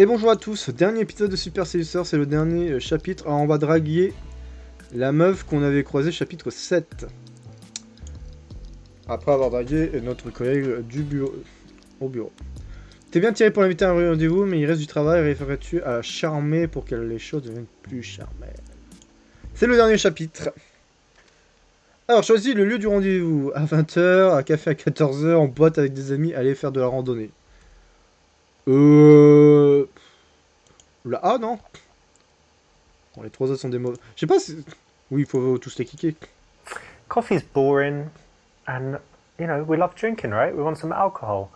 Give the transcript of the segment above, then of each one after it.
Et bonjour à tous, dernier épisode de Super Seducer, c'est le dernier chapitre. Alors on va draguer la meuf qu'on avait croisée chapitre 7. Après avoir dragué notre collègue du bureau, au bureau. T'es bien tiré pour l'inviter à un rendez-vous, mais il reste du travail. Référerais-tu à la charmer pour que les choses deviennent plus charmées? C'est le dernier chapitre. Alors choisis le lieu du rendez-vous. À 20h, à café à 14h, en boîte avec des amis, aller faire de la randonnée. La A, non? Bon, les trois autres sont des mauvais. Je sais pas si... Oui, il faut tous les cliquer. Coffee's boring, and, you know, we love drinking, right? We want some alcohol.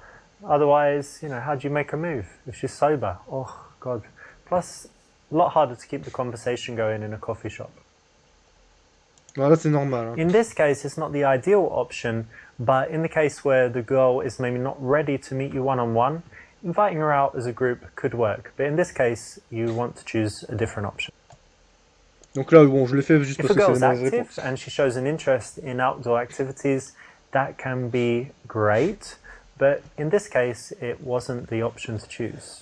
Otherwise, you know, how do you make a move if she's sober? Oh, God. Plus, a lot harder to keep the conversation going in a coffee shop. Voilà, c'est normal. Hein. In this case, it's not the ideal option, but in the case where the girl is maybe not ready to meet you one-on-one, inviting her out as a group could work. But in this case, you want to choose a different option. Donc là, bon, je l'ai fait juste If parce a que c'est girl's la mauvaise active réponse. and she shows an interest in outdoor activities, that can be great. But in this case, it wasn't the option to choose.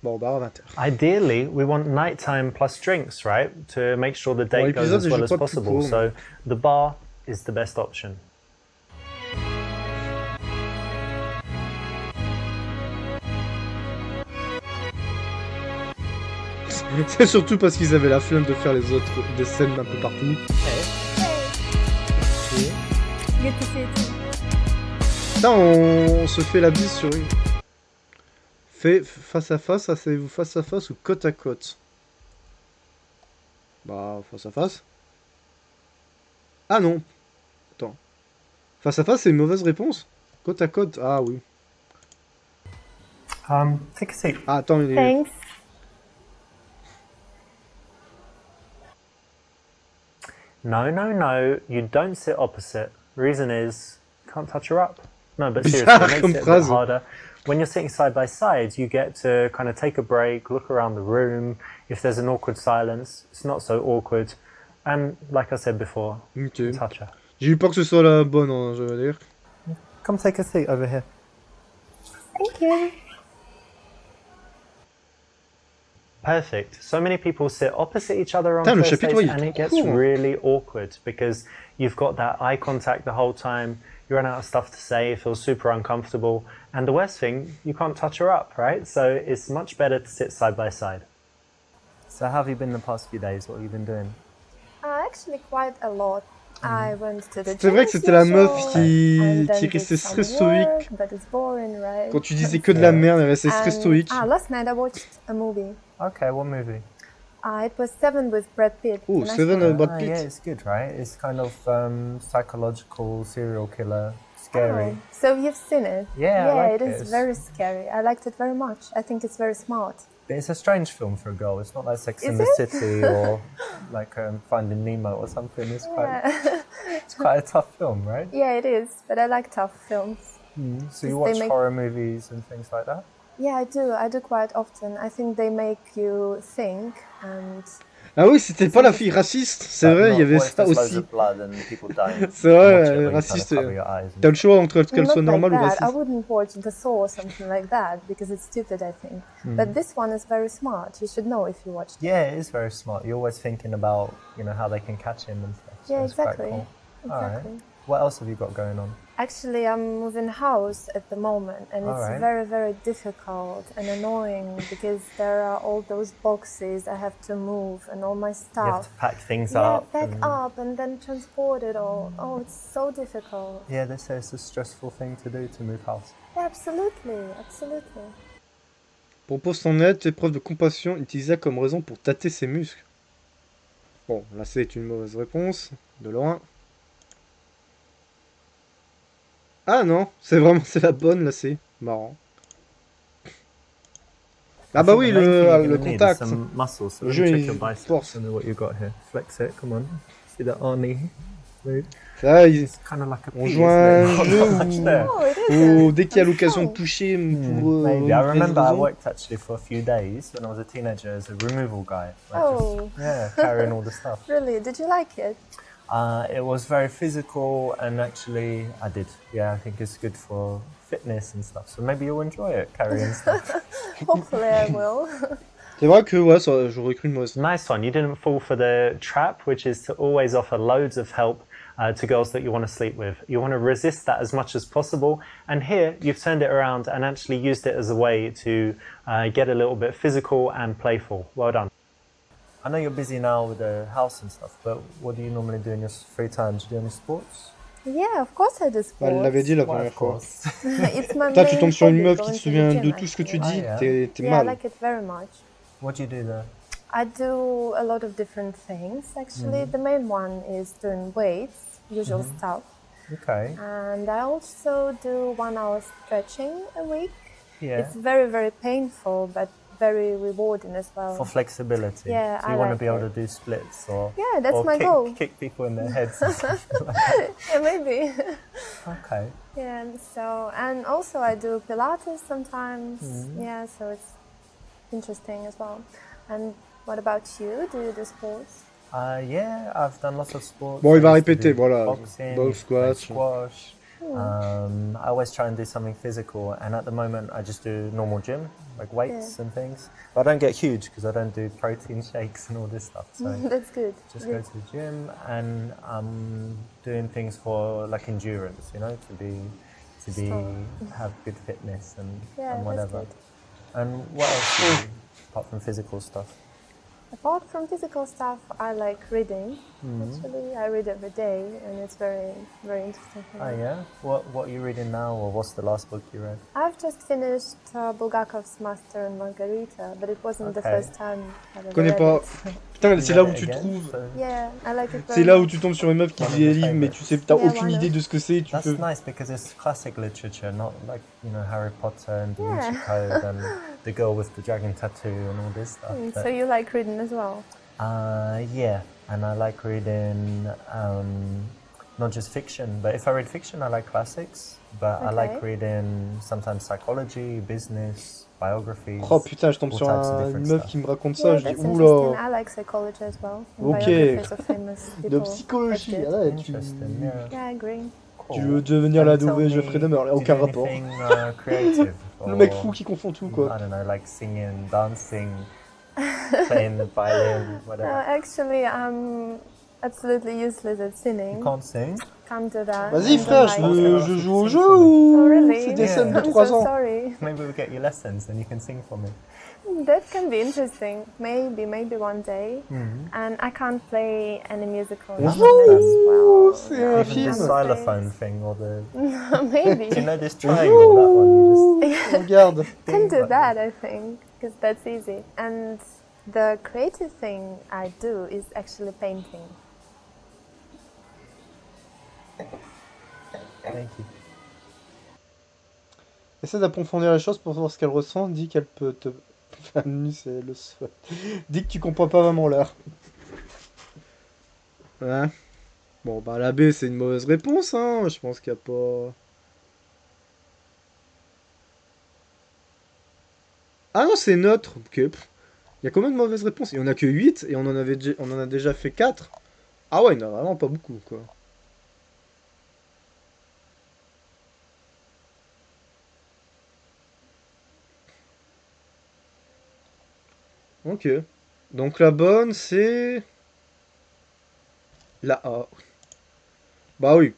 Bon, bah à 20h. Ideally, we want nighttime plus drinks, right? To make sure the date goes as well as possible. So the bar is the best option. C'est surtout parce qu'ils avaient la flemme de faire les autres des scènes un peu partout. Putain, on se fait la bise sur une. Fait face à face, asseyez-vous face à face ou côte à côte? Bah, face à face. Ah non. Attends. Face à face, c'est une mauvaise réponse. Côte à côte, ah oui. Take a seat. Ah, attends, il est... Thanks. No, no, no. You don't sit opposite. Reason is, can't touch her up. No, but seriously, it makes it a bit harder. When you're sitting side by side, you get to kind of take a break, look around the room. If there's an awkward silence, it's not so awkward. And like I said before, Okay. touch her. J'ai eu peur que ce soit la bonne, hein, je veux dire. Come take a seat over here. Thank you. Perfect. So many people sit opposite each other on Putain, le first chapitre, dates, il est and it trop gets court, hein. really awkward because you've got that eye contact the whole time. You run out of stuff to say, it feels super uncomfortable. And the worst thing, you can't touch her up, right? So it's much better to sit side by side. So how have you been the past few days? What have you been doing? Actually, quite a lot. I went to the C'est vrai que c'était la meuf qui restait très some stoïque. work, but it's boring, right? Quand tu disais que de la merde, elle restait très stoïque. Last night I watched a movie. Okay, what movie? It was Seven with Brad Pitt. Oh, And I Seven saw- with Brad Pitt. Yeah, it's good, right? It's kind of psychological serial killer, scary. Oh, so you've seen it? Yeah, I like it is it. very scary. I liked it very much. I think it's very smart. But it's a strange film for a girl. It's not like Sex Is and the it? City or like Finding Nemo or something. It's quite a tough film, right? Yeah, it is. But I like tough films. So you They watch make- horror movies and things like that? Yeah, I do. I do quite often. I think they make you think and... Ah oui, c'était pas la fille raciste. C'est vrai, il y avait ça aussi. C'est vrai, raciste. T'as le choix entre qu'elle Not soit normale like ou that. I raciste. wouldn't watch The Saw or something like that because it's stupid, I think. But this one is very smart. You should know if you watched it. Yeah, it is very smart. You're always thinking about, you know, how they can catch him and stuff. So Yeah, it's quite exactly. cool. Exactly. Alright. What else have you got going on? Actually, I'm moving house at the moment, and it's Alright. very, very difficult and annoying because there are all those boxes I have to move and all my You have stuff. to pack things Yeah, up. back and- up and then transport it all. Oh, it's so difficult. Yeah, they say it's a stressful thing to do to move house. Yeah, absolutely, absolutely. Propose ton aide, tes preuves de compassion, utilise-la comme raison pour tâter ses muscles. Bon, là c'est une mauvaise réponse, de loin. Ah non, c'est la bonne, là c'est marrant. Ah bah oui, le contact. Le jeu, il force. What you got here? Flex it, come on. See that Arnie move? Ça, It's kind of like a on pea, joue à isn't un it? jeu Not much there. Oh, it is. où dès qu'il y a l'occasion de toucher pour... Maybe. I remember I raison. worked actually for a few days when I was a teenager as a removal guy. Like Oh. just, yeah, carrying all the stuff. Really? Did you like it? It was very physical and actually I did. Yeah, I think it's good for fitness and stuff. So maybe you'll enjoy it, carrying stuff. Hopefully I will. C'est vrai que ouais, ça, j'aurais cru une mauvaise. Nice one. You didn't fall for the trap, which is to always offer loads of help to girls that you want to sleep with. You want to resist that as much as possible. And here, you've turned it around and actually used it as a way to get a little bit physical and playful. Well done. I know you're busy now with the house and stuff, but what do you normally do in your free time? Do you do any sports? Yeah, of course I do sports. Elle l'avait dit la Well, première of fois. course. It's my Là, tu main tombes sur une hobby, meuf qui going se to the souvient gym, de tout ce que tu actually. dis, Ah, yeah. t'es Yeah, I mal. like it very much. What do you do there? I do a lot of different things actually. The main one is doing weights, usual stuff. Okay. And I also do 1 hour stretching a week. Yeah. It's very, very painful, but very rewarding as well. For flexibility. Yeah, So you I want like to be able it. to do splits or Yeah, that's or my goal. kick people in their heads. And stuff. Yeah, maybe. Okay. Yeah, so, and also I do Pilates sometimes. Yeah, so it's interesting as well. And what about you? Do you do sports? Yeah, I've done lots of sports. Bon, il va I used to répéter, do voilà. Boxing, Box, play squash. squash. I always try and do something physical, and at the moment I just do normal gym, like weights and things. But I don't get huge because I don't do protein shakes and all this stuff. So That's good. just Good. go to the gym, and I'm doing things for like endurance, you know, to be have good fitness and Yeah, that's whatever. good. And what else do you do apart from physical stuff? Apart from physical stuff, I like reading. Actually, I read every day, and it's very, very interesting for Oh me. yeah. What are you reading now, or what's the last book you read? I've just finished Bulgakov's Master and Margarita, but it wasn't the Okay. first time I've Je ever connais read pas. it. Putain, c'est là où Read it tu again? trouves. So Yeah, I like it very C'est là où much. tu tombes sur une meuf qui One of lit the les livres, mais tu sais, t'as Yeah, aucune one idée of- de ce que c'est. Tu that's peux. nice because it's classic literature, not like, you know, Harry Potter and Da Vinci Yeah. Code and the girl with the dragon tattoo and all this stuff. But, So you like reading as well? yeah, and I like reading not just fiction, but if I read fiction, I like classics. But I like Okay. reading sometimes psychology, business, biographies. Oh putain, je tombe all sur types of une different meuf stuff. qui me raconte ça. Yeah, Je dis, that's interesting. oula. I like psychology as well. And Ok. biographies of famous De people. psychologie. That's good. Ah ouais, tu... Interesting, yeah. Yeah, I agree. tu Cool. veux devenir la And tell nouvelle me, Jeffrey Dahmer. do you Aucun do rapport. anything, creative? Le mec or, fou qui confond tout, quoi. I don't know, like singing, dancing, playing the violin, whatever. Actually, I'm absolutely useless at You singing. can't sing? Can't do that. Vas-y I don't frère, like je it. joue au jeu ou Oh, really? c'est des Yeah. scènes de I'm 3 so ans? sorry. Maybe we'll get you lessons and you can sing for me. That can be interesting. Maybe one day. And I can't play any musical Ouh, instruments as well. c'est un Even film. the xylophone thing or the... Maybe. Do you know this triangle, that one? You just... Regarde. Can do that, I think, because that's easy. And the creative thing I do is actually painting. Thank you. Essaie d'approfondir les choses pour voir ce qu'elle ressent. Dis qu'elle peut te faire nu, c'est le souhait. Dis que tu comprends pas vraiment l'art. Hein? Bon, bah la B, c'est une mauvaise réponse, hein. Je pense qu'il n'y a pas... Ah non, c'est neutre. Ok. Il y a combien de mauvaises réponses? Il n'y en a que 8 et on en a déjà fait 4. Ah ouais, il n'y en a vraiment pas beaucoup, quoi. Ok. Donc la bonne, c'est... La A. Bah oui.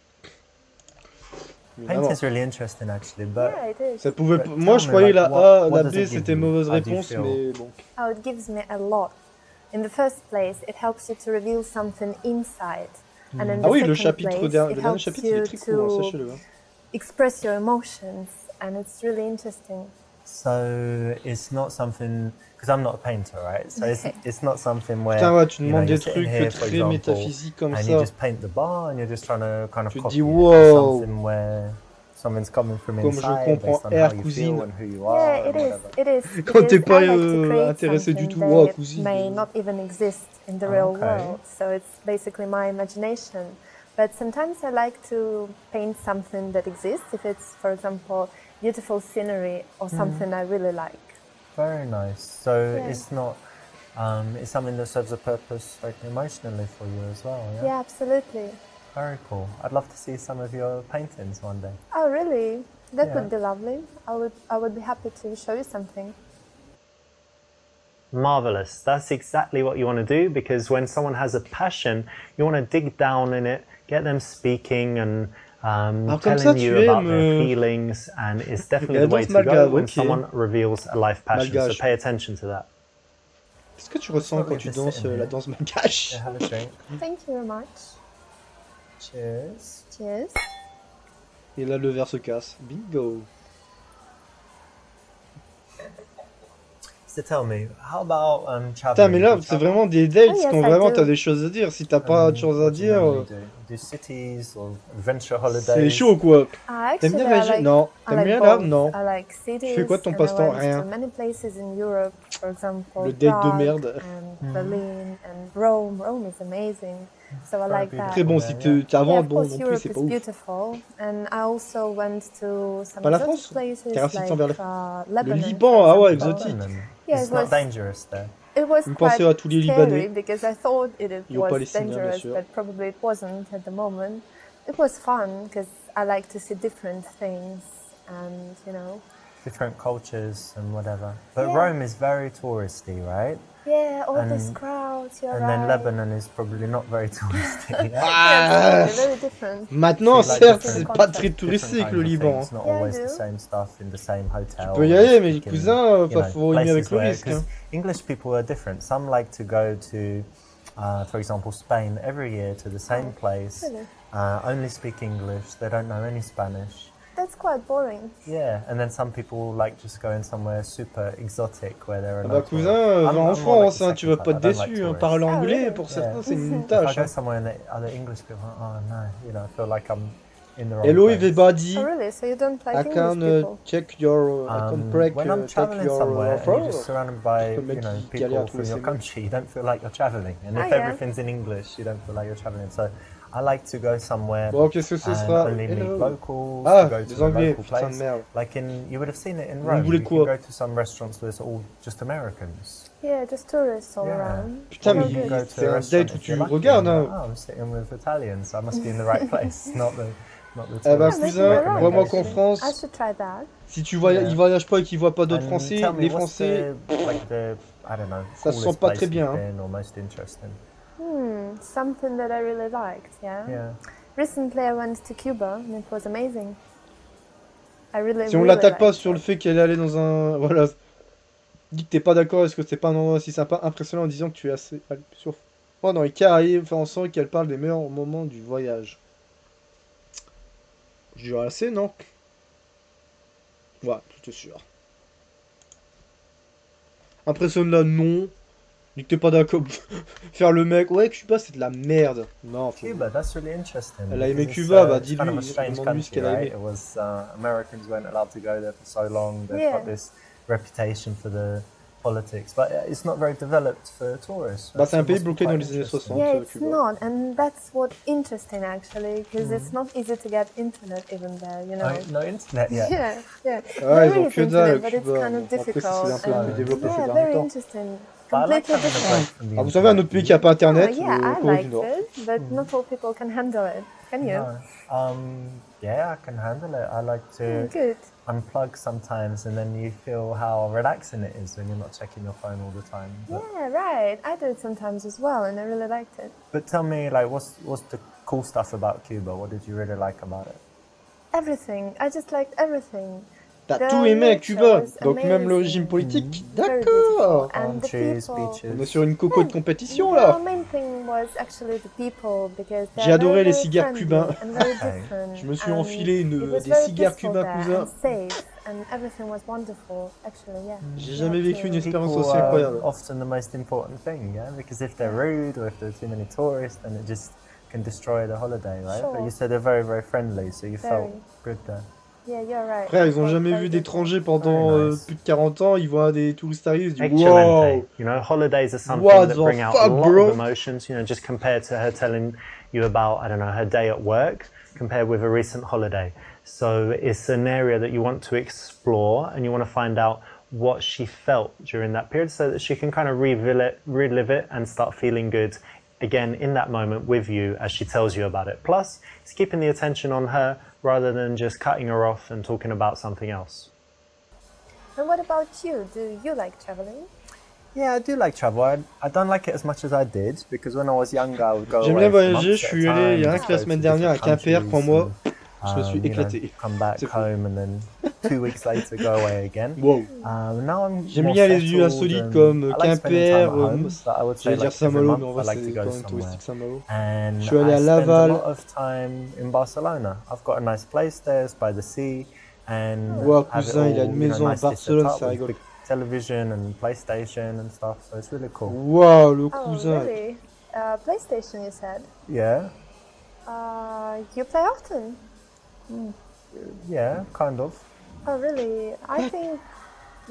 Painting is really interesting actually, but... Yeah, it is. Ça pouvait... But Moi, tell je me, croyais like, la what- A, what la does B, it give c'était you? mauvaise How do you réponse, feel? mais bon. Oh, it gives me a lot. In the first place, it helps you to reveal something inside. And in Ah the oui, le second chapitre place, dernier, it le dernier helps chapitre, il est you très court, hein, to sachez-le. Hein. express your emotions, and it's really interesting. So it's not something... Because I'm not a painter, right? So Okay. it's not something where... Putain, ouais, tu you know, demandes you're des sitting trucs here, for très example, métaphysiques comme and ça. you just paint the bar and you're just trying to kind of Tu te copy dis, it. wow. It's something where something's coming from Comme je inside comprends based on R, how you cousine. feel and who you are Yeah, and it is. whatever. It is. Quand t'es because pas I like to create intéressé du something tout, oh, that cousine. may not even exist in the Oh, real okay. world. So it's basically my imagination. But sometimes I like to paint something that exists. If it's, for example, beautiful scenery or something I really like. Very nice. So Yeah. it's not... it's something that serves a purpose like emotionally for you as well, yeah? Yeah, absolutely. Very cool. I'd love to see some of your paintings one day. Oh, really? That Yeah. would be lovely. I would be happy to show you something. Marvelous. That's exactly what you want to do, because when someone has a passion, you want to dig down in it, get them speaking and comme ça, telling tu you about their aimes, feelings, and it's definitely la the way danse to go malgache, when ok. someone reveals a life passion. Malgache. So pay attention to that. Qu'est-ce que tu ressens quand tu danses la danse malgache? Yeah, have a drink. Thank you very much. Cheers. Cheers. Et là, le verre se casse. Bingo. So tell me, how about Putain, traveling? mais là, c'est vraiment des dates Oh, yes, quand I vraiment do. t'as des choses à dire. Si t'as pas de choses à dire, Do cities or adventure holidays? c'est chaud quoi. T'aimes bien Actually, voyager? Non. T'aimes bien là? Non. I like cities. Tu fais quoi de ton and passe-temps? I went Rien. to many places in Europe, for example, Le date de Prague merde. and Berlin and Rome. Rome is amazing. So I like that. Très bon, si t'as Yeah, avant, of bon, course, non plus, Europe c'est is pas ouf. beautiful, and I also went to some Pas la exotic France? places T'es raciste envers like le Lebanon. Liban, for ah ouais, example. exotique. Yeah, It's it not was. dangerous there. It was Vous quite pensez à tous les scary Libanais. because I thought it Et aux was Palestiniens, bien dangerous, sûr. but probably it wasn't at the moment. It was fun because I like to see different things, and you know. Different cultures and whatever. But Yeah. Rome is very touristy, right? Yeah, all these And- crowds. You're And right. then Lebanon is probably not very touristy. Yeah? Yeah, it's very different. Maintenant, C'est like certes, different- c'est pas très different touristique kinds le of Liban. things, Not Yeah, I always do. the same stuff in the same hotel. Tu peux y aller, mais Speaking, cousin, you pas know, faut aimer avec places le where- risque. 'cause Hein. English people are different. Some like to go to, for example, Spain every year to the same place. Really? Only speak English. They don't know any Spanish. That's quite boring. Yeah, and then some people like just going somewhere super exotic where there are Ah no bah cousin, tourists. va I'm en more France, like hein, the tu vas second pas être type. I don't like déçu. Hein. tourists. Parler Ah, anglais, really? pour Yeah. certains, c'est une If I tâche. go Hein. somewhere and the other English people, oh no, you know, I feel like I'm in the wrong Hello place. everybody, Oh, really? So you don't like I English can people? check your, I can break, When I'm check traveling your somewhere and you're offer. just surrounded by Le mec you know qui galère à people trouver from your ses mots. country, you don't feel like you're traveling. And if Ah, yeah. everything's in English, you don't feel like you're traveling. So I like to go somewhere Bon, qu'est-ce que ce and sera? only meet Hello. locals, Ah, to go to des a anglais, local putain de place. merde. Like you would have seen it in Vous Rome. voulez You quoi? can go to some restaurants where it's all just Americans. Yeah, just tourists all Yeah. around. Putain, Or mais you can good. go to c'est a un restaurant date où if tu you're lucky regardes. and Hein. you're like, oh, I'm sitting with Italians, so I must be in the right place, not the Eh bah tourist maybe cousin, you're right, crois-moi qu'en actually. I France, should try that. si tu voyages, Yeah. ils voyagent pas et qu'ils voient pas d'autres And Français, tell me, les what's Français, like the, I don't know, ça se coolest sent pas place très bien, you've hein. been or most interesting? Something that I really liked, yeah? Yeah. Recently I went to Cuba and it was amazing. I really, si on really l'attaque pas liked sur le it. fait qu'elle est allée dans un... Voilà. Dis que t'es pas d'accord, est-ce que c'est pas un endroit si sympa, impressionnant en disant que tu es assez... Sur... Oh, dans les Caraïbes, faire en sorte qu'elle parle des meilleurs moments du voyage. Je dirais assez, non? Voilà, je te sûr. Impressionne-la, non. Dis que t'es pas d'accord. Faire le mec, ouais, Cuba, c'est de la merde. Non, faut... Cuba, that's really interesting. Elle a aimé because it's, Cuba, bah, it's dis-lui, kind of a strange demande-lui ce country, qu'elle a right? aimé. It was Americans weren't allowed to go there for so long. They've Yeah. got this reputation for the politics, but it's not very developed for tourists. Bah, c'est un So it pays must be bloqué quite dans les années interesting. 60. Yeah, sur it's Cuba. not, and that's what interesting actually, because it's not easy to get internet even there, you know. No internet yet. Yeah, yeah. Ah, ils There ont is que dalle, internet, but it's Cuba. kind of Après, c'est difficult. un peu and- plus développé ces yeah, derniers very temps. interesting. But I like Completely having a different. break from the Ah, vous savez, un autre pays qui a pas internet, yeah, le I Corée du liked Nord. it, but not all people can handle it. Can you? No. Yeah, I can handle it. I like to Good. unplug sometimes, and then you feel how relaxing it is when you're not checking your phone all the time. But, Yeah, right. I do it sometimes as well, and I really liked it. but tell me, like, what's the cool stuff about Cuba? What did you really like about it? Everything. I just liked everything. T'as The tout aimé à nature Cuba, was donc même le amazing. régime politique. Very D'accord. beautiful. And Palm the trees, people. beaches. On est sur une coco de compétition The là. main thing was actually the people because J'ai adoré les very cigares friendly cubains. and very Okay. different, Je me suis and enfilé it was des very cigares peaceful cubains, there cousin. and safe, and everything was wonderful. Actually, yeah. J'ai You jamais had vécu to- une expérience People aussi are incroyable. often the most important thing, yeah? Because if they're rude or if there are too many tourists, then it just can destroy the holiday, right? But Sure. you said they're very, very friendly, so you felt Very. good there. Yeah, you're right. Frère, ils ont Well, jamais very vu good. d'étrangers pendant Very nice. plus de 40 ans, ils voient des touristes arriver, ils se disent Excelente. wow. You know, holidays are something What that the bring out fuck, a lot bro? of emotions, you know, just compared to her telling you about, I don't know, her day at work, compared with a recent holiday. So it's an area that you want to explore and you want to find out what she felt during that period so that she can kind of relive it and start feeling good again, in that moment with you as she tells you about it. Plus, it's keeping the attention on her rather than just cutting her off and talking about something else. And what about you? Do you like traveling? Yeah, I do like travel. I don't like it as much as I did because when I was younger, I would go J'aime away bien for voyager, months je at a suis allé il y a time, rien just que la go to semaine dernière à different Quimper, countries crois-moi, and, je me suis you know, éclaté. come back C'est fou. home and then 2 weeks later go away again. Wow. Now I'm J'aime more bien les lieux settled insolites and comme I like spending time Quimper, at home, so I would say j'allais dire like every Saint-Malo, mais month en I vrai like to c'est go quand même somewhere. touristique Saint-Malo. And Je suis allé I à spend a Laval. lot of time in Barcelona. I've got a nice place there, it's by the sea, and Wow, have it cousin, il a all, une you know, maison à nicely set Barcelone, up ça with rigole. big television and PlayStation and stuff, so it's really cool. Waouh, le Oh, cousin. really? PlayStation, you said? Yeah, You play often? yeah, kind of. Oh, really? I think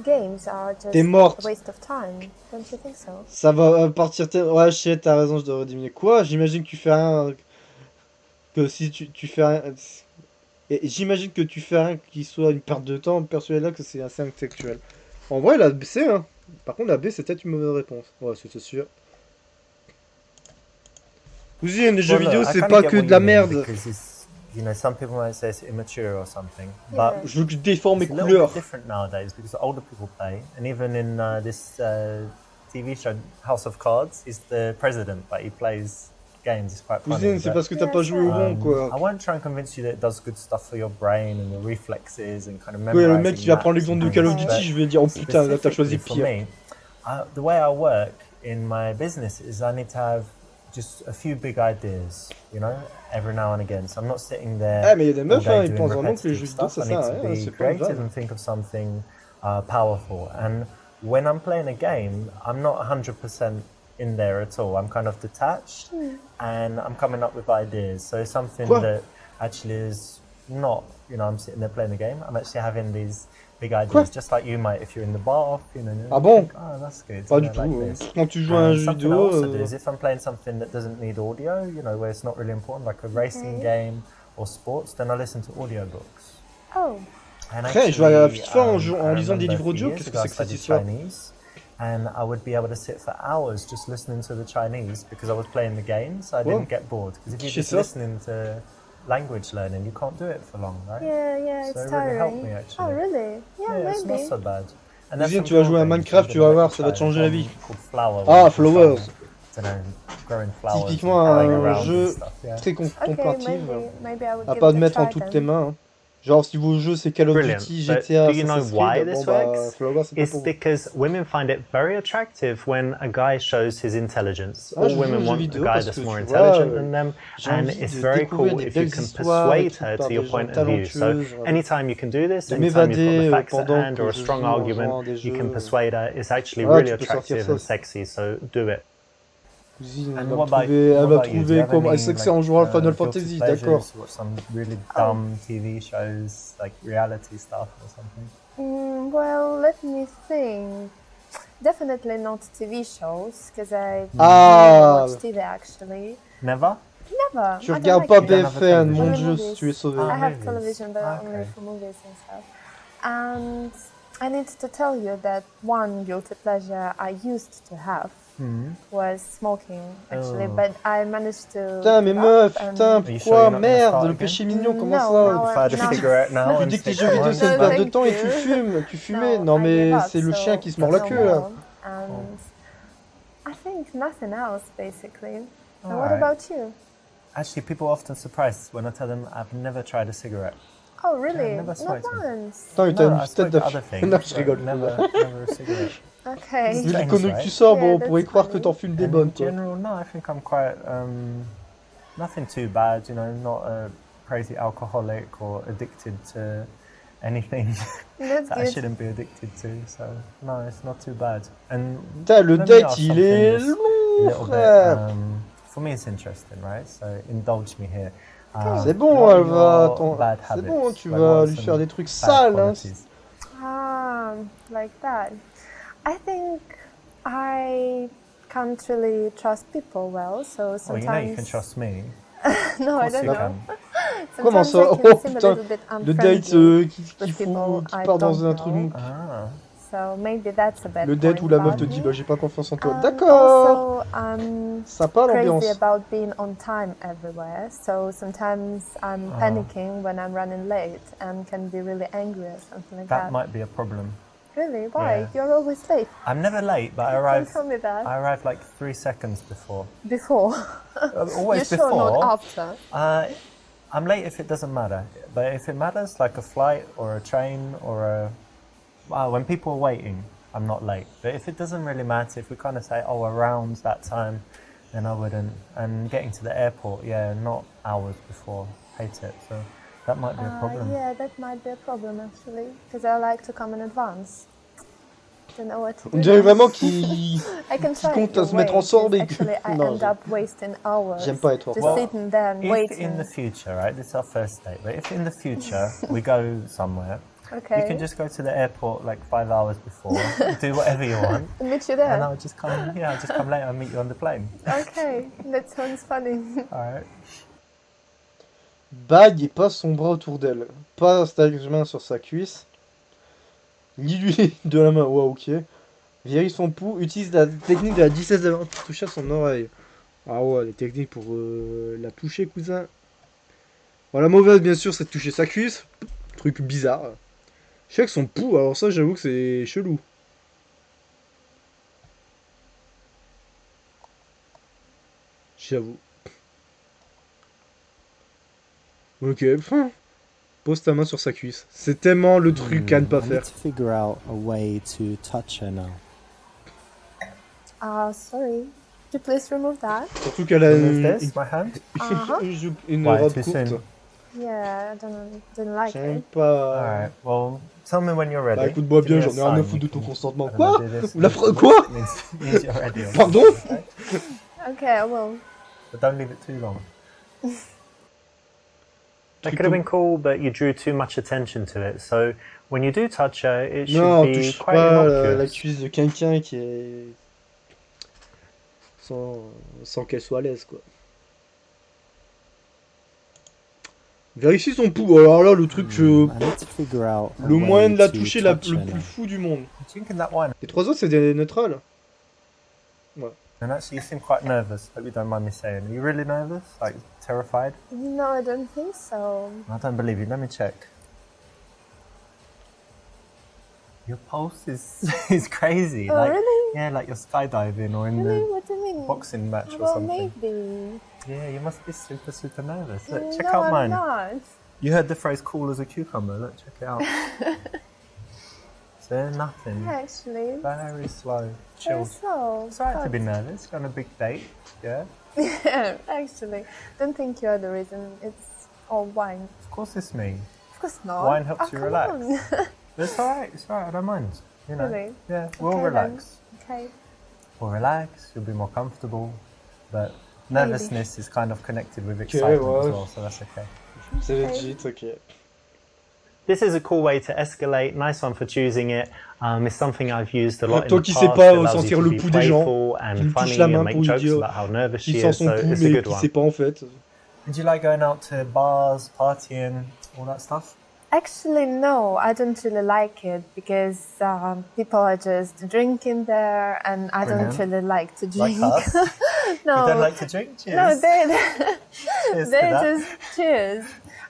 games are just T'es morte. a waste of time. Don't you think so? Ça va partir. Ouais, je sais, t'as raison, je devrais diminuer. Quoi? J'imagine que tu fais rien. Que si tu fais rien. Et j'imagine que tu fais rien qui soit une perte de temps. Persuadé là que c'est assez intellectuel. En vrai, la B, c'est hein. Par contre, la B, c'est peut-être une mauvaise réponse. Ouais, c'est sûr. Cousine, les jeux vidéo, c'est pas que de la merde. You know, some people might say it's immature or something, Yeah. but Je veux que je déforme mes it's a little couleurs. bit different nowadays because older people play, and even in this TV show House of Cards, he's the president, but he plays games. It's quite funny. Cousine, c'est but, parce que t'as pas joué au rond, quoi. I won't try and convince you that it does good stuff for your brain and your reflexes and kind of Ouais, memorizing. le mec, il va prendre l'exemple de Call of Duty, je vais dire, oh putain, là, t'as choisi Specifically pire. for me, the way I work in my business is I need to have just a few big ideas, you know, every now and again. So I'm not sitting there. Ah, mais il y a des meufs, all day hein, ils doing pensent vraiment que les repetitive jeux vidéo, stuff. ça I need sert à to rien, be c'est pas une creative vanne. and think of something powerful. And when I'm playing a game, I'm not 100% in there at all. I'm kind of detached and I'm coming up with ideas. So something Quoi? that actually is not, you know, I'm sitting there playing the game. I'm actually having these big ideas, Quoi? just like you might if you're in the bath, you know. Ah bon? Think, oh, that's good. Pas you du know, like tout. this. Quand tu joues à un jeu Something I vidéo, also do is if I'm playing something that doesn't need audio, you know, where it's not really important, like a racing game or sports, then I listen to audiobooks. Oh, And Après, je vais à la FIFA en I lisant des remember livres a few audio. years Qu'est-ce que ago, c'est que cette I studied histoire? Chinese, and I would be able to sit for hours just listening to the Chinese because I was playing the game, so I What? didn't get bored. Because if you're Qui just fait ça? listening to language learning, you can't do it for long, right? yeah, So it's it really helped tiring. me, actually. Oh, really? Yeah, it's not maybe. so bad. And there's Cousine, some tu vas cool jouer à things. Minecraft, I'm tu gonna vas voir, let ça you va te try changer la one vie. called Flower, Ah, where you can Flowers. start, you know, growing flowers and Typiquement playing un around jeu and stuff, yeah. très Okay, contemplatif. maybe I would À give pas it de a mettre en try toutes then. tes mains. Hein. Genre, si vos jeux c'est Call of Brilliant. Duty, But GTA, do you know Assassin's why Creed, this bon bah, works? Flowers, c'est pas It's pour vous. because women find it very attractive when a guy shows his intelligence. Ah, All je joue aux women jeux want a vidéo guy parce that's que, more tu vois, intelligent than them, j'ai and envie it's de very découvrir cool des if you belles can histoires persuade écrites her par to your des gens point of view. So talentueux, voilà. anytime you can do this, de anytime you've got the m'évader facts at pendant hand que or a je strong joue en argument, jouant à des you can jeux. persuade her. It's actually Voilà, really tu peux sortir attractive ça and aussi. sexy. So do it. Cousine, And elle va what me about- trouver, elle what va about you? Do you trouver have comment. any, Elle sait que c'est en jouant à Final Fantasy, guilty d'accord. pleasures or some really dumb TV shows, like reality stuff or something? Well, let me think. Definitely not TV shows, because I Ah. never watch TV actually. Never? Never. Tu I don't regardes like pas it. BFN, mon Only dieu, movies. tu es sauvé. I have movies. television, but Okay. only for movies and stuff. And I need to tell you that one guilty pleasure I used to have was smoking, actually, Oh. but I managed to. Putain, mais give meuf, up and- putain, Are you sure pourquoi? you're not gonna Merde, start le again? péché mignon, comment No, ça? If I had a No. cigarette now Tu and dis que les stick jeux vidéo one, c'est une No, perte de thank temps et you. tu fumes, tu fumais. No, Non I mais gave up, c'est le so chien qui se mord la no queue là. more. And I think nothing else, basically. And what Alright. about you? Actually, people are often surprised when I tell them I've never tried a cigarette. Oh, really? never Not smoked. once. Putain, mais t'as No, une I tête smoked de other things, Non, je but rigole. never a cigarette. Okay. Vu les Strange, conneries que right? tu sors, Yeah, bon, on pourrait that's croire que funny. t'en fumes des And bonnes, in toi. general, no, I think I'm quite nothing too bad. You know, not a crazy alcoholic or addicted to anything That's that I good. shouldn't be addicted to. So no, it's not too bad. And Putain, le let me date, ask il est something that's long, a little frère. bit, for me, it's interesting, right? So indulge me here. C'est bon, what are elle va. your bad C'est bon, habits? tu Like, vas what are lui some faire des trucs bad sales, hein. qualities? Like that. I think I can't really trust people well, so Oh, sometimes. you know you can trust me. No, I Of course don't you know. can. Comment Sometimes ça? I can Oh seem a putain, little bit le date unfriendly qui with fout, people qui I part dans don't un truc know. mou. Ah. So maybe that's a bad Le date point où la meuf about te dit me. bah j'ai pas confiance en toi. D'accord. Also, I'm Sympa crazy l'ambiance. about being on time everywhere. So sometimes I'm panicking when I'm running late and can be really angry or something like that. That might be a problem. Really? Why? Yeah. You're always late. I'm never late, but I Don't arrive. tell me that. I arrive like 3 seconds before. Before. Always You're before. sure not after? I'm late if it doesn't matter, but if it matters, like a flight or a train or when people are waiting, I'm not late. But if it doesn't really matter, if we kind of say, oh, around that time, then I wouldn't. And getting to the airport, yeah, not hours before. Hate it. So that might be a problem. Yeah, that might be a problem actually, because I like to come in advance. Don't know what to do. On dirait now. vraiment qu'il I can try compte to à se mettre wait, ensemble et because que... actually I Non, end up wasting hours j'aime pas être en just retard. sitting there and If waiting. in the future, right, this is our first date, but if in the future we go somewhere, Okay. you can just go to the airport like 5 hours before, do whatever you want, Meet you and there. I'll just come, I'll just come later and meet you on the plane. Okay, that sounds funny. Alright. Bague et passe son bras autour d'elle. Passe ta main sur sa cuisse. Lis-lui de la main. Wow, ok. Vérifie son pouls. Utilise la technique de la 16 avant pour toucher à son oreille. Ah ouais, les techniques pour la toucher, cousin. Bon, la mauvaise, bien sûr, c'est de toucher sa cuisse. Truc bizarre. Je sais que son pouls, alors ça, j'avoue que c'est chelou. J'avoue. Ok. Pose ta main sur sa cuisse. C'est tellement le truc à ne pas I faire. need to figure out a way to touch her now. Sorry. Could you please remove that? Surtout qu'elle a Remove this, my hand. une Why, robe too courte. soon? Yeah, I didn't like J'aime it. pas. Alright, well, tell me when you're ready. Bah écoute-moi bien, Give me j'en ai rien a à sign, foutre de you ton can- consentement. I don't know, Quoi do this. La quoi Means you're ready. Pardon Okay? Okay, I will. But don't leave it too long. That could have been cool, but you drew too much attention to it. So when you do touch her, it should Non, be touche quite pas innocuous. la cuisse de quelqu'un qui est... Sans qu'elle soit à l'aise, quoi. Vérifie son pouls. Alors là, le truc... I need to figure out a Le way moyen de la to toucher touch le her plus now. fou du monde. Drinking that wine. Les trois autres, c'est des neutres. And actually, you seem quite nervous. Hope you don't mind me saying. Are you really nervous? Like, terrified? No, I don't think so. I don't believe you. Let me check. Your pulse is crazy. Oh, like, really? Yeah, like you're skydiving or in Really? the What do you mean? boxing match or Well, something. maybe. Yeah, you must be super, super nervous. Look, check no, out I'm mine. not. You heard the phrase cool as a cucumber. Look, check it out. So nothing. Actually, Very slow. very Chill. slow. It's alright to be but- nervous. You're on a big date. Yeah. Yeah, actually, don't think you're the reason. It's all wine. Of course it's me. Of course not. Wine helps Oh, you come relax. on. But it's alright. It's alright. I don't mind. You know. Really? Yeah. We'll Okay, relax. Okay. We'll relax. You'll be more comfortable. But nervousness is kind of connected with Okay, excitement as well. well, so that's okay. C'est legit, ok. This is a cool way to escalate. Nice one for choosing it. It's something I've used a lot in Toi the qui past. sais pas It allows sentir you to le be pouls des gens, playful qui and lui touche funny la main and make pour lui jokes dire about how nervous qui she sent is. son So pouls it's a mais good qui one. sait pas en fait. Did you like going out to bars, partying, all that stuff? Actually, no, I don't really like it because people are just drinking there, and I don't Brilliant. really like to Like drink. us? No, You don't like to drink? Cheers. no, they Cheers to they that. just cheers.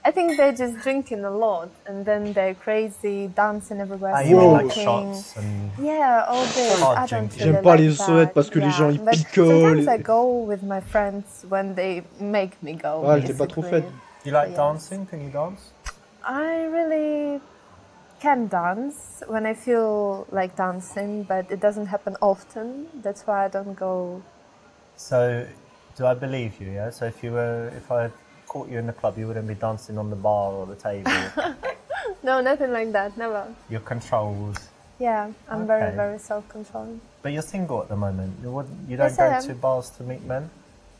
I think they're just drinking a lot, and then they're crazy, dancing everywhere, Ah, you mean like smoking. shots and... Yeah, all this. Hard I don't drinking. really J'aime pas like les sauvettes that. parce que les gens ils But picolent. sometimes I go with my friends when they make me go. Ah, elle était pas trop basically. faite. You like Yes. dancing? Can you dance? I really can dance when I feel like dancing, but it doesn't happen often. That's why I don't go. So, do I believe you, yeah? So if I caught you in the club, you wouldn't be dancing on the bar or the table. No, nothing like that. Never. You're controlled. Yeah, I'm very, Okay. very self-controlled. But you're single at the moment. You don't Yes, I go am. to bars to meet men?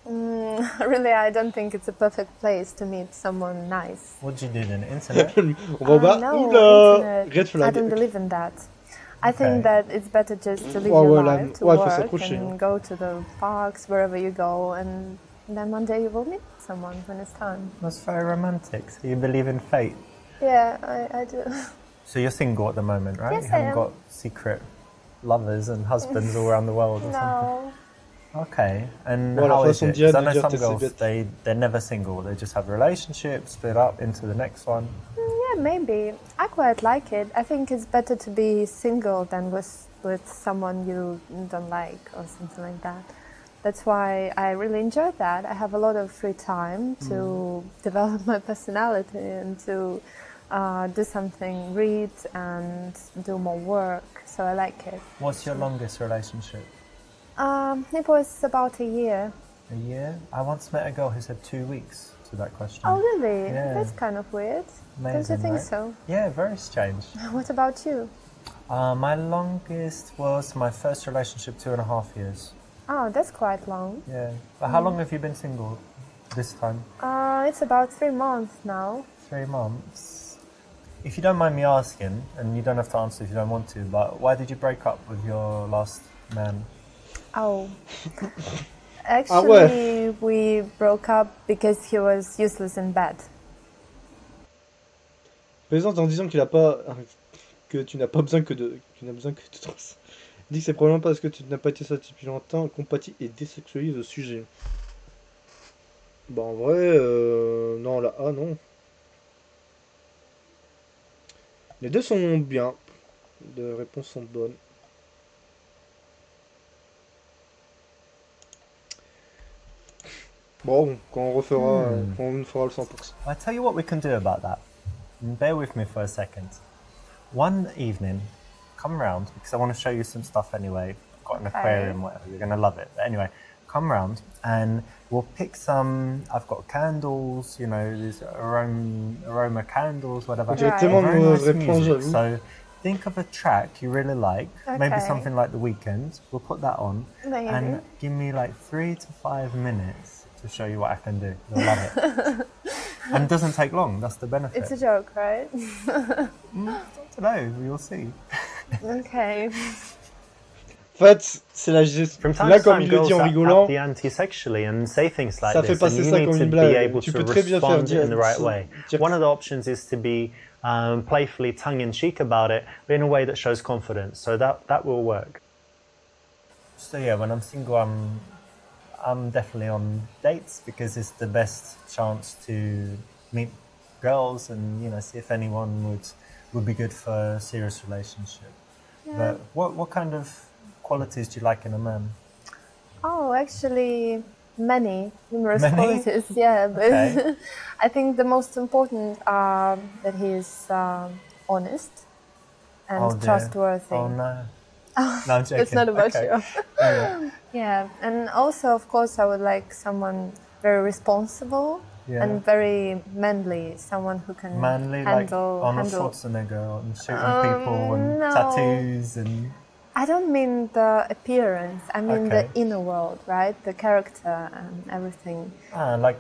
Really, I don't think it's a perfect place to meet someone nice. What do you do then? Internet? On va au bar. No, Oula internet. Red I flag. don't believe in that. I Okay. think that it's better just to live Ouais, your ouais, là, life, to ouais, faut work, s'accrocher, hein. and go to the parks, wherever you go, and then one day you will meet someone when it's time. That's very romantic. So you believe in fate. Yeah, I do. So you're single at the moment, right? Yes, You I haven't am. got secret lovers and husbands all around the world or something? No. Okay. And Voilà, how is façon it? de dire, 'Cause I know de dire some t'es girls, célibataire. they're never single. They just have relationships, split up into the next one. Yeah, maybe. I quite like it. I think it's better to be single than with someone you don't like or something like that. That's why I really enjoy that. I have a lot of free time to develop my personality and to do something, read and do more work. So I like it. What's your longest relationship? It was about a year. A year? I once met a girl who said 2 weeks to that question. Oh, really? Yeah. That's kind of weird. Don't Amazing, you think right? so? Yeah, very strange. What about you? My longest was my first relationship, 2.5 years. Oh, that's quite long. Yeah. But how long have you been single this time? It's about 3 months now. 3 months. If you don't mind me asking, and you don't have to answer if you don't want to, but why did you break up with your last man? Oh. Actually, we broke up because he was useless in bed. Plaisante en disant qu'il a pas que tu n'as pas besoin que de tu n'as besoin que de toi. Il dit que c'est probablement parce que tu n'as pas été satisfait depuis longtemps, compatis et désexualise au sujet. Bah en vrai, non la A non. Les deux sont bien. Les réponses sont bonnes. Bon, quand on refera, quand on fera le 100%. I'll tell you what we can do about that. Bear with me for a second. One evening, come round, because I want to show you some stuff anyway. I've got an aquarium, whatever, you're going to love it. But anyway, come round and we'll pick some, I've got candles, you know, these aroma candles, whatever. J'ai tellement Very de nice réponses, music. j'avoue. So think of a track you really like, maybe Okay. something like The Weeknd. We'll put that on Maybe. and give me like 3 to 5 minutes to show you what I can do. You'll love it. And it doesn't take long, that's the benefit. It's a joke, right? I don't know, we'll see. Okay. En fait, c'est la gestion. From time Là, to comme time, il le dit girls en up rigolant, the ante sexually and say things like ça fait this, and passer you ça need comme to une be blague. able Tu to peux très bien faire respond in the right dire- way. dire- One of the options is to be playfully tongue-in-cheek about it, but in a way that shows confidence. So that will work. So yeah, when I'm single, I'm definitely on dates because it's the best chance to meet girls and, you know, see if anyone would be good for a serious relationship. Yeah. But what kind of qualities do you like in a man? Oh, actually, numerous Many? qualities. Yeah, but Okay. I think the most important are that he is honest and Oh, dear. trustworthy. Oh no. No, I'm joking. It's not about Okay. you. Yeah. Yeah, and also, of course, I would like someone very responsible Yeah. and very manly, someone who can Manly, like handle. Arnold handle. Schwarzenegger and shooting people and no. tattoos and... I don't mean the appearance. I mean Okay. the inner world, right? The character and everything. like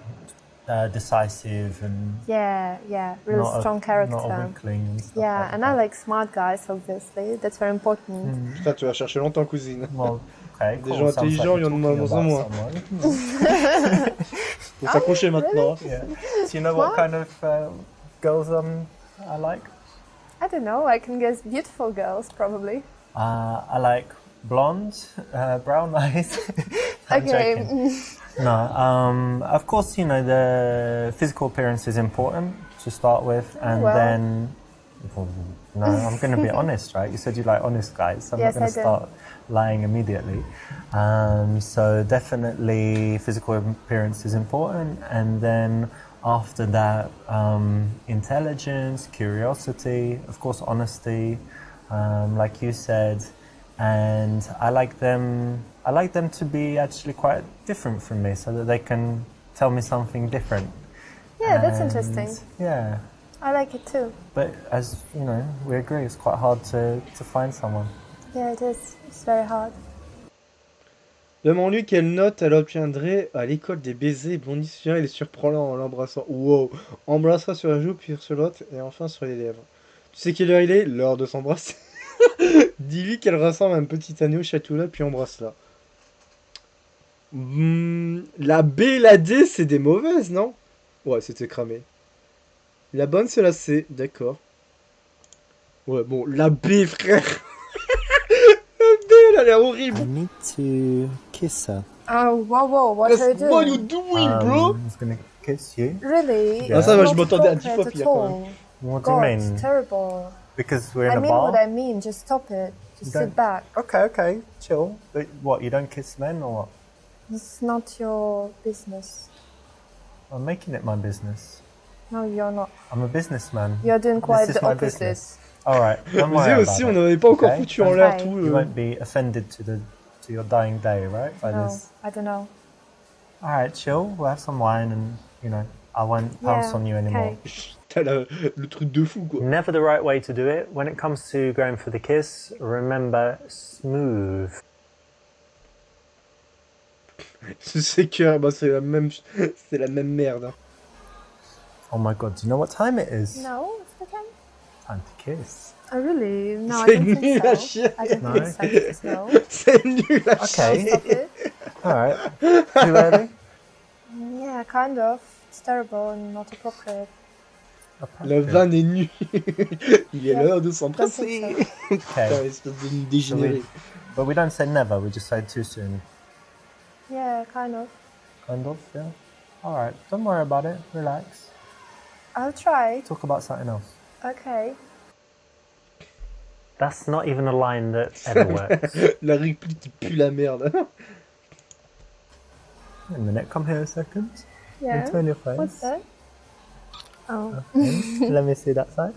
decisive and Yeah, really not strong a, character. not a weakling and stuff Yeah, like and that. I like smart guys, obviously. That's very important. Putain, tu vas chercher longtemps, cousine. Well, okay, Des cool. gens Sounds like intelligents, you're il y en a de moins talking en about moins. someone. Faut s'accrocher maintenant. Yeah. Do you know what kind of girls I like? I don't know, I can guess beautiful girls, probably. I like blonde, brown eyes. I'm Okay. joking. No, of course, you know, the physical appearance is important to start with, and Well. then, no, I'm going to be honest, right? You said you like honest guys, so I'm Yes, not going I to do. start lying immediately. So definitely physical appearance is important, and then after that, intelligence, curiosity, of course, honesty, like you said. And I like them to be actually quite different from me, so that they can tell me something different. Yeah, that's And, interesting. Yeah, I like it too. but as you know, we agree it's quite hard to find someone. Yeah, it is. It's very hard. Demande-lui quelle note elle obtiendrait à l'école des baisers. Bondit sur elle et surprend-la en l'embrassant. Wow! Embrasse-la sur la joue, puis sur l'autre, et enfin sur les lèvres. Tu sais quelle heure il est? L'heure de s'embrasser. Dis-lui qu'elle ressemble à un petit agneau chatoula, puis embrasse-la. La B et la D, c'est des mauvaises, non? Ouais, c'était cramé. La bonne, c'est la C, d'accord. Ouais, bon, la B, frère. La B, elle a l'air horrible. I need to kiss her. Oh, whoa, what are you That's what you doing? doing, bro? He's gonna kiss you. Really? Ah, ça va, je Not m'attendais à 10 fois appropriate pire at quand même. all. What do you God, mean? terrible. Because we're in I a mean bar? what I mean, just stop it. Just Don't- sit back. Okay, chill. But what, you don't kiss men or what? It's not your business. I'm making it my business. No, you're not. I'm a businessman. You're doing quite This is the my opposite. business. Alright, don't Vous worry savez about aussi, it. on n'avait pas encore Okay. foutu en l'air Okay. tout You le... won't be offended to your dying day, right? By No, this. I don't know. Alright, chill. We'll have some wine and, you know, I won't pounce Yeah, on you anymore. okay. T'as le truc de fou, quoi. Never the right way to do it. When it comes to going for the kiss, remember smooth. C'est que bah, c'est la même merde. Hein. Oh my god, do you know what time it is? No, it's okay. Time to kiss. Oh, really? No, I C'est don't nul think à so. chier. I don't No. think so. Just no. C'est nul à Okay. Stop it. Alright. Too early? Yeah, kind of. It's terrible and not appropriate. La vanne est nulle. Il est Yeah. l'heure de Don't s'embrasser. think so. Putain, Okay. espèce de dégénéré. But we don't say never, we just say too soon. Yeah, kind of. Kind of, yeah. Alright, don't worry about it. Relax. I'll try. Talk about something else. Okay. That's not even a line that ever works. La réplique qui pue la merde. Wait a minute, come here a second. Yeah. Turn your face. What's that? Oh. Okay. Let me see that side.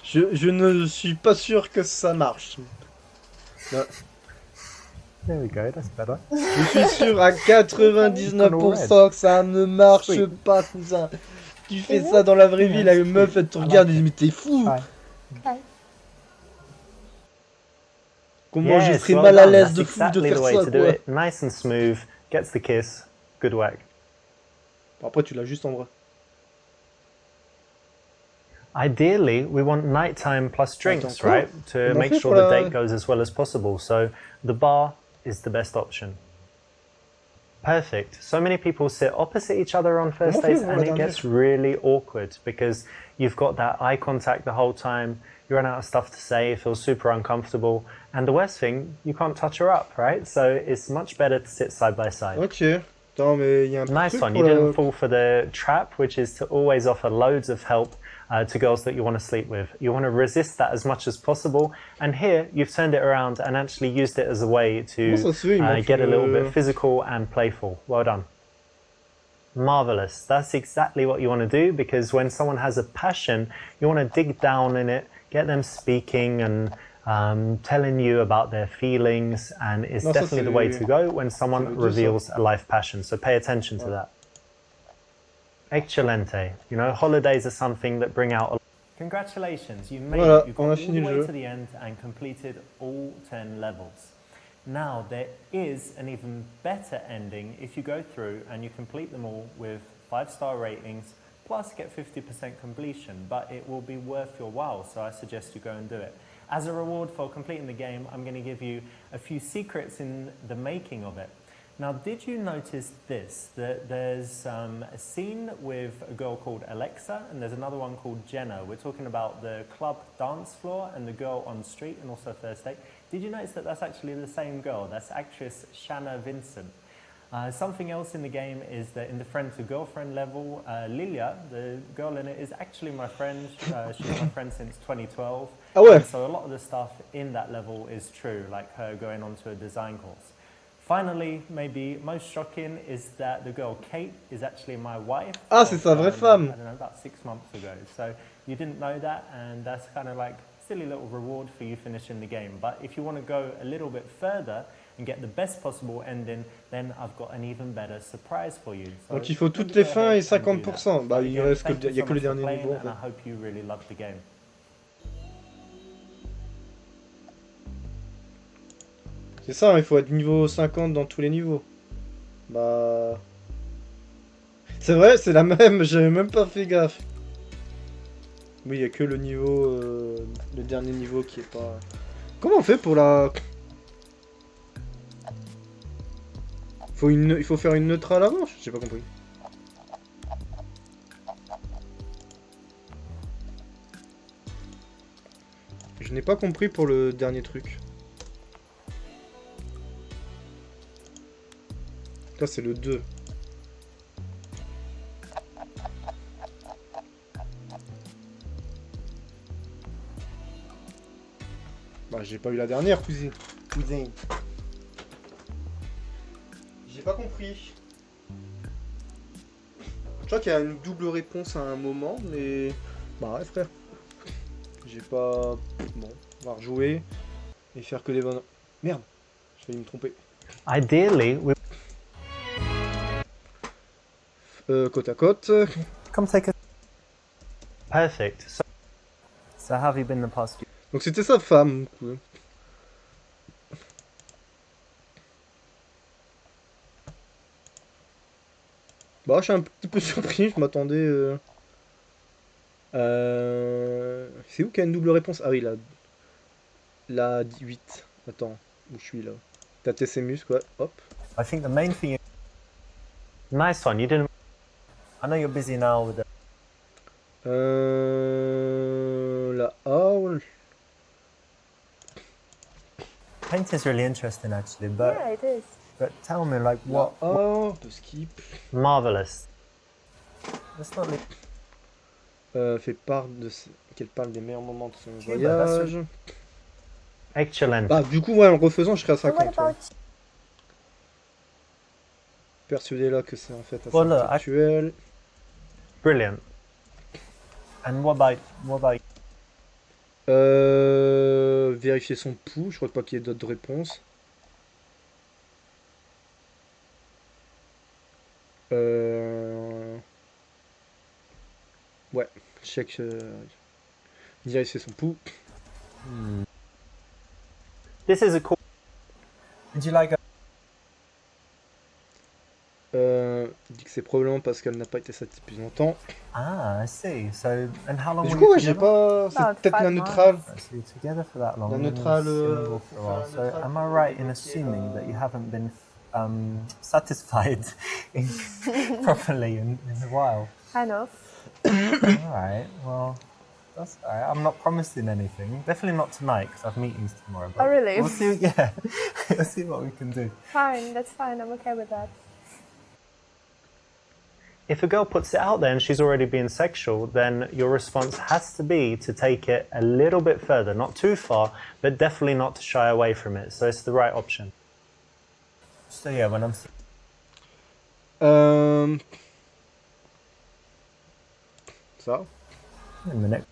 Je ne suis pas sûr que ça marche. Non. There we go, that's better. Je suis sûr à 99% que ça ne marche Sweet. pas, cousin. Tu fais ça dans la vraie vie, la meuf elle te regarde et dit mais t'es fou. Hi. Okay. Comment je Yes, serais well mal à done. l'aise That's de fou de exactly faire the way ça to do quoi. it. Nice and smooth. Gets the kiss. Good work. Bon, après tu l'as juste en vrai. Ideally, we want nighttime plus drinks, Attends, right? quoi? To Comment on make fait sure pour the la- date goes as well as possible. So the bar is the best option. Perfect. So many people sit opposite each other on first Comment on fait dates pour and la it dernière? gets really awkward because you've got that eye contact the whole time, you run out of stuff to say, it feels super uncomfortable, and the worst thing, you can't touch her up, right? So it's much better to sit side by side. Ok. Attends mais il y a un petit Nice truc one. pour You la... didn't fall for the trap, which is to always offer loads of help to girls that you want to sleep with. You want to resist that as much as possible. And here, you've turned it around and actually used it as a way to Comment ça se fait, il manque get a little le- bit physical and playful. Well done. Marvelous. That's exactly what you want to do because when someone has a passion, you want to dig down in it, get them speaking and telling you about their feelings, and it's No, ça, definitely the way c'est- to go when c'est someone le deux, ça. reveals a life passion. So pay attention to that. Excelente. You know, holidays are something that bring out. Congratulations, you made Voilà, it. You on got a all fini the le way jeu. to the end and completed all 10 levels. Now there is an even better ending if you go through and you complete them all with 5-star ratings, plus get 50% completion, but it will be worth your while, so I suggest you go and do it. As a reward for completing the game, I'm going to give you a few secrets in the making of it. Now, did you notice this? That there's a scene with a girl called Alexa and there's another one called Jenna. We're talking about the club dance floor and the girl on the street and also first date. Did you notice that that's actually the same girl? That's actress Shanna Vincent. Something else in the game is that in the friend to girlfriend level, Lilia, the girl in it, is actually my friend. She's my friend since 2012. Ah ouais. And so a lot of the stuff in that level is true, like her going on to a design course. Finally, maybe most shocking is that the girl Kate is actually my wife. Ah, c'est sa vraie femme. I don't know, about 6 months ago. So you didn't know that, and that's kind of like a silly little reward for you finishing the game. But if you want to go a little bit further and get the best possible ending, then I've got an even better surprise for you. So Donc il faut toutes go les fins ahead et and do that. 50%. Bah il Again, reste que thank you il y a so que le much for dernier playing, niveau en and fait. I hope you really loved the game. C'est ça, il faut être niveau 50 dans tous les niveaux. Bah... C'est vrai, c'est la même, j'avais même pas fait gaffe. Oui, il y a que le niveau... le dernier niveau qui est pas... Comment on fait pour la... Il faut faire une neutre à l'avant? J'ai pas compris. Je n'ai pas compris pour le dernier truc. Là, c'est le 2. Bah, j'ai pas eu la dernière, cousin. J'ai pas compris. Je crois qu'il y a une double réponse à un moment, mais... Bah ouais, frère. J'ai pas... Bon, on va rejouer et faire que des bonnes... Merde, j'ai failli me tromper. Ideally, we... Côte à côte. Come take a... Perfect. So how have you been the past few... Donc c'était sa femme. Cool. Bah, je suis un petit peu surpris, je m'attendais... C'est où qu'il y a une double réponse? Ah oui, la 8. Attends, où je suis là? Tâter ses muscles, ouais, hop. I think the main thing is... Nice one. You didn't... I know you're busy now with the... La A ou... Painting is really interesting actually, but Yeah, it is. but tell me like what... La A, on peut skip. Marvelous. Let's not leave... Fait part de... Qu'elle parle des meilleurs moments de son Ok, bah, voyage. Excellent. Bah, du coup, ouais, en refaisant, je serai à And what 50. Ouais. about Persuadé là que c'est en fait assez Voilà, actuel. Brilliant. And what about... Vérifier son pouls, je crois pas qu'il y ait d'autres réponses. Ouais, check. Vérifier son pouls. This is a cool... Would you like a... Il dit que c'est probablement parce qu'elle n'a pas été satisfaite depuis longtemps. Ah, I see. So, and how long Mais du were coup, you ouais, j'ai together? pas. C'est About peut-être 5 la months. neutrale. So you're together for that long. La and then neutrale, single for a while. la So neutrale. am I right in assuming that you haven't been satisfied properly in a while? kind of? Alright, well, that's alright. I'm not promising anything. Definitely not tonight because I have meetings tomorrow. But Oh, really? We'll see. Yeah, we'll see what we can do. Fine, that's fine. I'm okay with that. If a girl puts it out there and she's already being sexual, then your response has to be to take it a little bit further. Not too far, but definitely not to shy away from it. So it's the right option. So yeah, when I'm Ça. in a minute.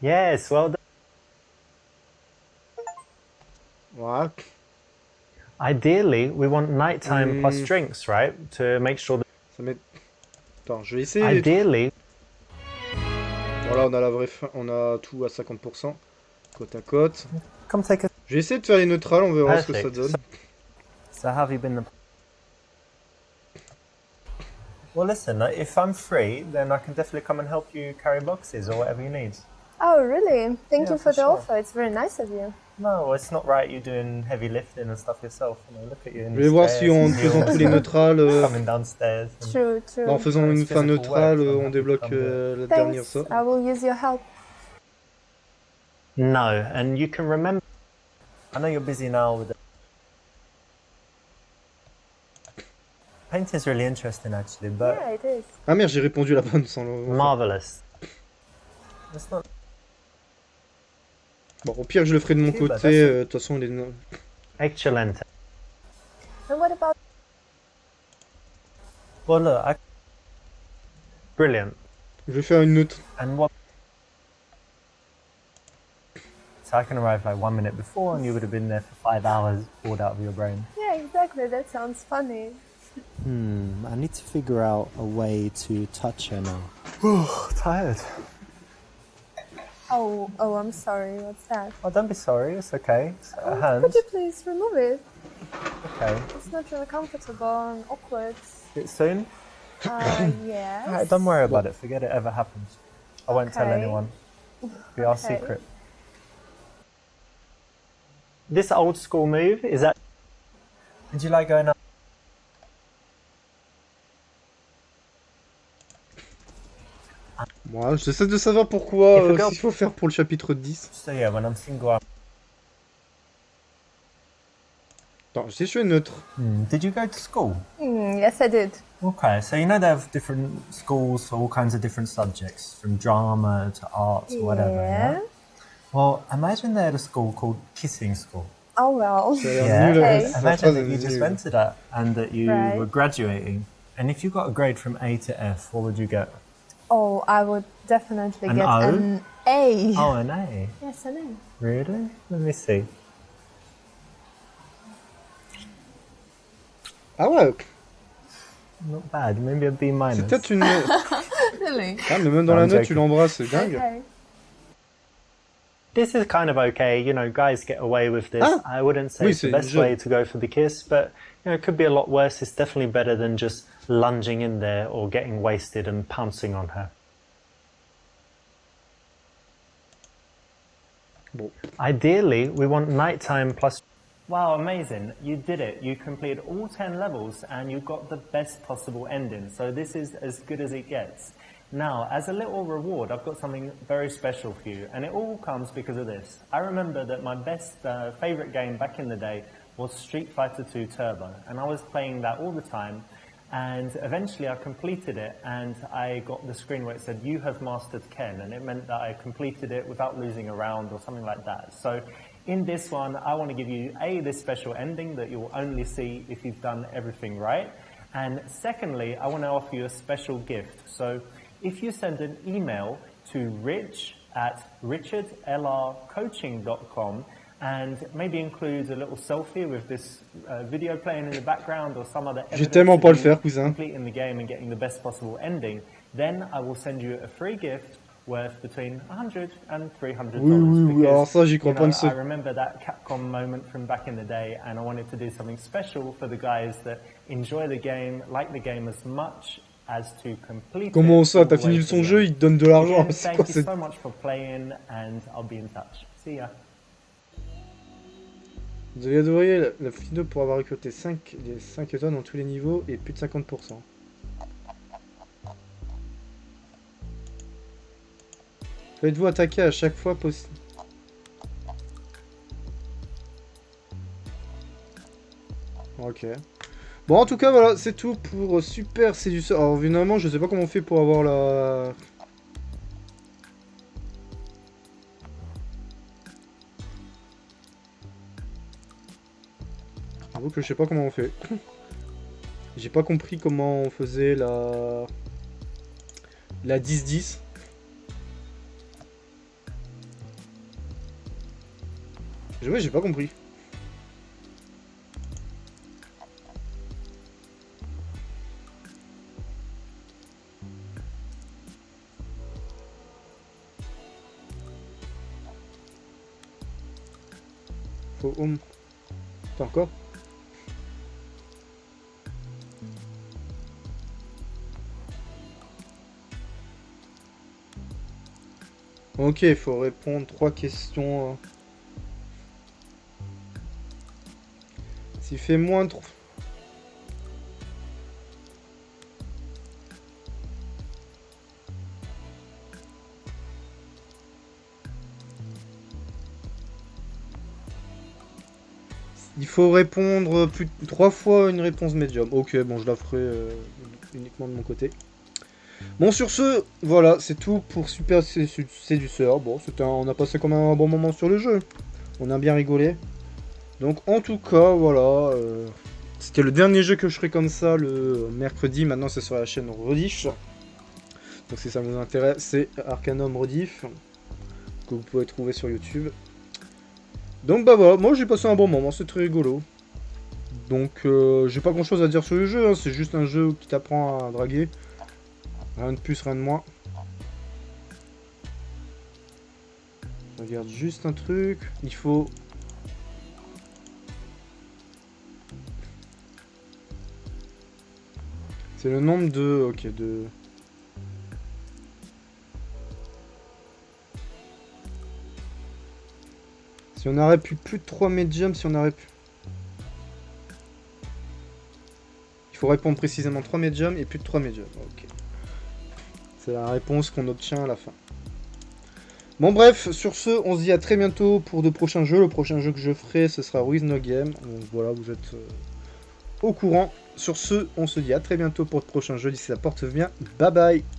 Yes, well done. Ouais. Ideally, we want nighttime plus drinks, right? To make sure that... Ça met. Attends, je vais essayer. Ideally, Voilà, on a la vraie fin. On a tout à 50%. Côte à côte. Come take a... Je vais essayer de faire les neutrales, on verra ce que ça Perfect. donne. So how have you been the... Well, listen, if I'm free, then I can definitely come and help you carry boxes or whatever you need. Oh, really? Thank Yeah, you for for the sure. offer. It's very nice of you. No, it's not right you doing heavy lifting and stuff yourself. You know, look at you in Je vais voir si en and faisant tous les neutrales. coming downstairs. And... True, true. En faisant une It's fin physical neutrale, work, so I'm on happy débloque to come la dernière Thanks. ça. I will use your help. no. And you can remember... I know you're busy now with the... Painting is really interesting actually, but Yeah, it is. Ah merde, j'ai répondu la bonne sans le. Marvelous. it's not... Bon, au pire, je le ferai de mon Ok, bah, côté. that's De toute façon, il est. Excellent. And what about Well, look, I... Brilliant. Je vais faire une neutre. and what... So I can arrive like 1 minute before and you would have been there for 5 hours bored out of your brain. Yeah, exactly. That sounds funny. I need to figure out a way to touch her now. Tired. Oh, I'm sorry. What's that? Oh, don't be sorry, it's okay. It's Oh, hands. could you please remove it? Okay. It's not really comfortable and awkward. Bit soon? Yes. Alright, don't worry about it. Forget it ever happens. I won't tell Okay. anyone. Be our Okay. secret. This old school move is that... Did you like going out? Moi, j'essaie de savoir pourquoi, Il faut s'il faut faire pour le chapitre 10. So yeah, when I'm single, Attends, je sais, je suis neutre. Did you go to school? Yes, I did. Okay, so you know they have different schools for all kinds of different subjects, from drama to art or whatever, yeah? Well, imagine they had a school called Kissing School. Oh well. Ça a l'air Yeah. nul, Okay. cette Imagine phrase that est you just nulle. went to that and that you Right. were graduating. And if you got a grade from A to F, what would you get? Oh, I would definitely An get O? an A. Oh, an A. Yes, an A. Really? Let me see. Ah ouais, Not bad. Maybe a B c'est minus. peut-être une... Really? Ah, mais même dans la I'm note, joking. tu l'embrasses, c'est dingue. Okay. This is kind of okay, you know, guys get away with this. Ah. I wouldn't say Oui, it's the c'est best jeune. way to go for the kiss, but you know, it could be a lot worse. It's definitely better than just lunging in there or getting wasted and pouncing on her. Bon. Ideally, we want nighttime plus. Wow, amazing. You did it. You completed all 10 levels and you got the best possible ending. So this is as good as it gets. Now, as a little reward, I've got something very special for you. And it all comes because of this. I remember that my best favorite game back in the day was Street Fighter 2 Turbo. And I was playing that all the time. And eventually I completed it and I got the screen where it said, "You have mastered Ken." And it meant that I completed it without losing a round or something like that. So in this one, I want to give you this special ending that you'll only see if you've done everything right. And secondly, I want to offer you a special gift. So if you send an email to rich@richardlrcoaching.com and maybe include a little selfie with this video playing in the background or some other Je vais evidence tellement of pas le you faire, cousin. completing the game and getting the best possible ending, then I will send you a free gift worth between $100 and $300. Oui, oui, oui, because, alors ça, j'y crois you pas une know, I seconde. remember that Capcom moment from back in the day, and I wanted to do something special for the guys that enjoy the game, like the game as much as to complete Comment it ça, all t'as the fini way son to the jeu, end. il te donne de l'argent. Again, C'est thank quoi you cette... so much for playing, and I'll be in touch. See ya. Vous avez adoré la finale pour avoir récolté 5 étoiles dans tous les niveaux et plus de 50%. Faites-vous attaquer à chaque fois possible. Ok. Bon, en tout cas, voilà, c'est tout pour Super Seducer. Alors, évidemment, je sais pas comment on fait pour avoir la... J'avoue que je sais pas comment on fait. J'ai pas compris comment on faisait la 10-10. Ouais, j'ai pas compris. Faut home. T'as encore? Ok, il faut répondre 3 questions. S'il fait moins 3... Il faut répondre 3 fois une réponse médium. Ok, bon, je la ferai uniquement de mon côté. Bon, sur ce, voilà, c'est tout pour Super Seducer. Bon, on a passé quand même un bon moment sur le jeu. On a bien rigolé. Donc, en tout cas, voilà. C'était le dernier jeu que je ferai comme ça le mercredi. Maintenant, c'est sur la chaîne Rediff. Donc, si ça vous intéresse, c'est Arcanum Rediff. Que vous pouvez trouver sur YouTube. Donc, bah voilà, moi j'ai passé un bon moment, c'est très rigolo. Donc, j'ai pas grand chose à dire sur le jeu. Hein, c'est juste un jeu qui t'apprend à draguer. Rien de plus, rien de moins. Je regarde juste un truc. Il faut... C'est le nombre de... Ok, de... Si on aurait pu plus de 3 médiums, si on aurait pu... Il faut répondre précisément 3 médiums et plus de 3 médiums. Ok. C'est la réponse qu'on obtient à la fin. Bon bref, sur ce, on se dit à très bientôt pour de prochains jeux. Le prochain jeu que je ferai, ce sera With No Game. Donc voilà, vous êtes au courant. Sur ce, on se dit à très bientôt pour de prochains jeux. D'ici là, porte bien. Bye bye.